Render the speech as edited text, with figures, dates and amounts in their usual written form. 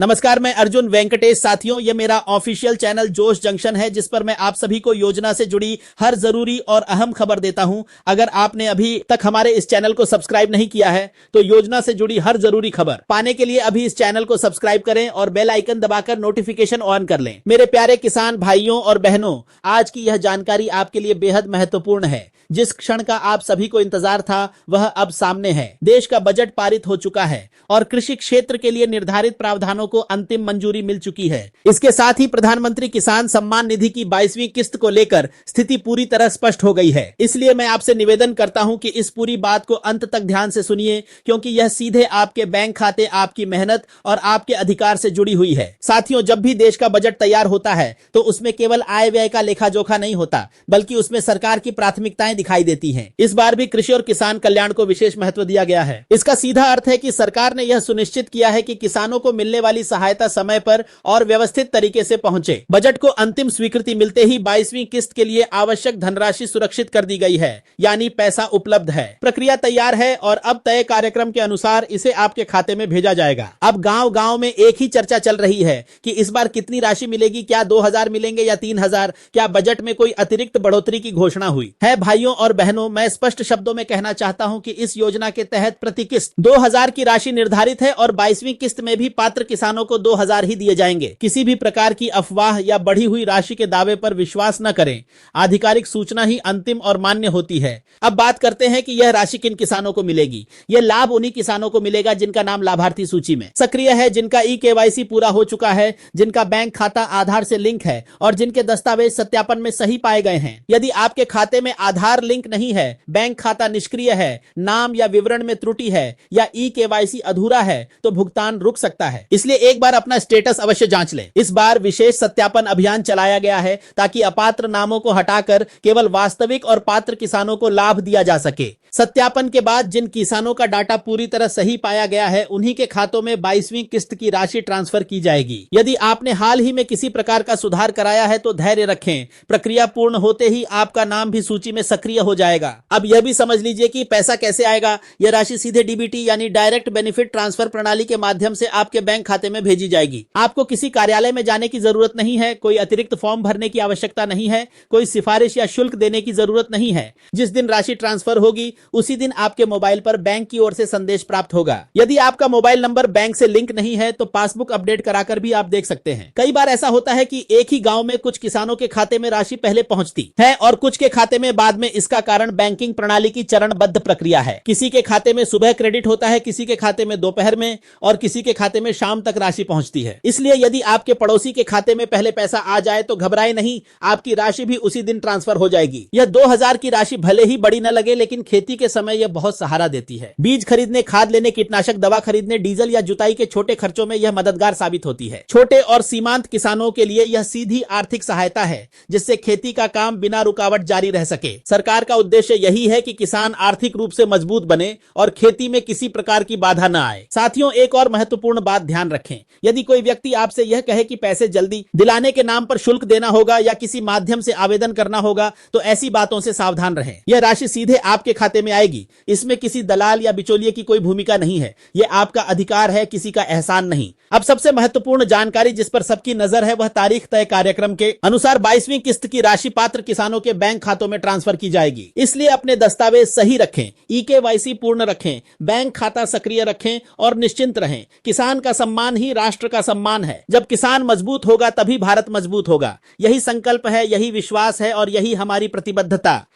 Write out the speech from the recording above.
नमस्कार, मैं अर्जुन वेंकटेश। साथियों, ये मेरा ऑफिशियल चैनल जोश जंक्शन है, जिस पर मैं आप सभी को योजना से जुड़ी हर जरूरी और अहम खबर देता हूं। अगर आपने अभी तक हमारे इस चैनल को सब्सक्राइब नहीं किया है तो योजना से जुड़ी हर जरूरी खबर पाने के लिए अभी इस चैनल को सब्सक्राइब करें और बेल आइकन दबाकर नोटिफिकेशन ऑन कर लें। मेरे प्यारे किसान भाइयों और बहनों, आज की यह जानकारी आपके लिए बेहद महत्वपूर्ण है। जिस क्षण का आप सभी को इंतजार था वह अब सामने है। देश का बजट पारित हो चुका है और कृषि क्षेत्र के लिए निर्धारित प्रावधानों को अंतिम मंजूरी मिल चुकी है। इसके साथ ही प्रधानमंत्री किसान सम्मान निधि की 22वीं किस्त को लेकर स्थिति पूरी तरह स्पष्ट हो गई है। इसलिए मैं आपसे निवेदन करता हूं कि इस पूरी बात को अंत तक ध्यान से सुनिए, क्योंकि यह सीधे आपके बैंक खाते, आपकी मेहनत और आपके अधिकार से जुड़ी हुई है। साथियों, जब भी देश का बजट तैयार होता है तो उसमें केवल आय व्यय का लेखा जोखा नहीं होता, बल्कि उसमें सरकार की प्राथमिकताएं दिखाई देती हैं। इस बार भी कृषि और किसान कल्याण को विशेष महत्व दिया गया है। इसका सीधा अर्थ है कि सरकार ने यह सुनिश्चित किया है कि किसानों को मिलने वाली सहायता समय पर और व्यवस्थित तरीके से पहुंचे। बजट को अंतिम स्वीकृति मिलते ही 22वीं किस्त के लिए आवश्यक धनराशि सुरक्षित कर दी गई है, यानी पैसा उपलब्ध है। प्रक्रिया तैयार है और अब तय कार्यक्रम के अनुसार इसे आपके खाते में भेजा जाएगा। अब गांव-गांव में एक ही चर्चा चल रही है कि इस बार कितनी राशि मिलेगी, क्या 2000 मिलेंगे या 3000, क्या बजट में कोई अतिरिक्त बढ़ोतरी की घोषणा हुई है। भाइयों और बहनों, मैं स्पष्ट शब्दों में कहना चाहता हूं कि इस योजना के तहत प्रति किस्त 2000 की राशि निर्धारित है और 22वीं किस्त में भी पात्र किसानों को 2000 ही दिए जाएंगे। किसी भी प्रकार की अफवाह या बढ़ी हुई राशि के दावे पर विश्वास न करें। आधिकारिक सूचना ही अंतिम और मान्य होती है। अब बात करते हैं कि यह राशि किन किसानों को मिलेगी। यह लाभ उन्हीं किसानों को मिलेगा जिनका नाम लाभार्थी सूची में सक्रिय है, जिनका ई-केवाईसी पूरा हो चुका है, जिनका बैंक खाता आधार से लिंक है और जिनके दस्तावेज सत्यापन में सही पाए गए हैं। यदि आपके खाते में आधार लिंक नहीं है, बैंक खाता निष्क्रिय है, नाम या विवरण में त्रुटि है या ई-केवाईसी अधूरा है तो भुगतान रुक सकता है। इसलिए एक बार अपना स्टेटस अवश्य जांच लें। इस बार विशेष सत्यापन अभियान चलाया गया है ताकि अपात्र नामों को हटाकर केवल वास्तविक और पात्र किसानों को लाभ दिया जा सके। सत्यापन के बाद जिन किसानों का डाटा पूरी तरह सही पाया गया है, उन्हीं के खातों में 22वीं किस्त की राशि ट्रांसफर की जाएगी। यदि आपने हाल ही में किसी प्रकार का सुधार कराया है तो धैर्य रखें, प्रक्रिया पूर्ण होते ही आपका नाम भी सूची में सक्रिय हो जाएगा। अब यह भी समझ लीजिए कि पैसा कैसे आएगा। यह राशि सीधे डीबीटी यानी डायरेक्ट बेनिफिट ट्रांसफर प्रणाली के माध्यम से आपके बैंक खाते में भेजी जाएगी। आपको किसी कार्यालय में जाने की जरूरत नहीं है, कोई अतिरिक्त फॉर्म भरने की आवश्यकता नहीं है, कोई सिफारिश या शुल्क देने की जरूरत नहीं है। जिस दिन राशि ट्रांसफर होगी उसी दिन आपके मोबाइल पर बैंक की ओर से संदेश प्राप्त होगा। यदि आपका मोबाइल नंबर बैंक से लिंक नहीं है तो पासबुक अपडेट कराकर भी आप देख सकते हैं। कई बार ऐसा होता है कि एक ही गांव में कुछ किसानों के खाते में राशि पहले पहुंचती है और कुछ के खाते में बाद में। इसका कारण बैंकिंग प्रणाली की चरणबद्ध प्रक्रिया है। किसी के खाते में सुबह क्रेडिट होता है, किसी के खाते में दोपहर में और किसी के खाते में शाम तक राशि पहुंचती है। इसलिए यदि आपके पड़ोसी के खाते में पहले पैसा आ जाए तो घबराए नहीं, आपकी राशि भी उसी दिन ट्रांसफर हो जाएगी। यह 2000 की राशि भले ही बड़ी न लगे, लेकिन खेती के समय यह बहुत सहारा देती है। बीज खरीदने, खाद लेने, कीटनाशक दवा खरीदने, डीजल या जुताई के छोटे खर्चों में यह मददगार साबित होती है। छोटे और सीमांत किसानों के लिए यह सीधी आर्थिक सहायता है, जिससे खेती का काम बिना रुकावट जारी रह सके। सरकार का उद्देश्य यही है कि किसान आर्थिक रूप से मजबूत बने और खेती में किसी प्रकार की बाधा न आए। साथियों, एक और महत्वपूर्ण बात ध्यान रखें। यदि कोई व्यक्ति आपसे यह कहे कि पैसे जल्दी दिलाने के नाम पर शुल्क देना होगा या किसी माध्यम से आवेदन करना होगा तो ऐसी बातों से सावधान रहें। यह राशि सीधे आपके खाते में आएगी। इसमें किसी दलाल या बिचौलिए की कोई भूमिका नहीं है। यह आपका अधिकार है, किसी का एहसान नहीं। अब सबसे महत्वपूर्ण जानकारी जिस पर सबकी नजर है वह तारीख तय कार्यक्रम के अनुसार 22वीं किस्त की राशि पात्र किसानों के बैंक खातों में ट्रांसफर की जाएगी। इसलिए अपने दस्तावेज सही रखें, ई-केवाईसी पूर्ण रखें, बैंक खाता सक्रिय रखें और निश्चिंत रहें। किसान का सम्मान ही राष्ट्र का सम्मान है। जब किसान मजबूत होगा तभी भारत मजबूत होगा। यही संकल्प है, यही विश्वास है और यही हमारी प्रतिबद्धता।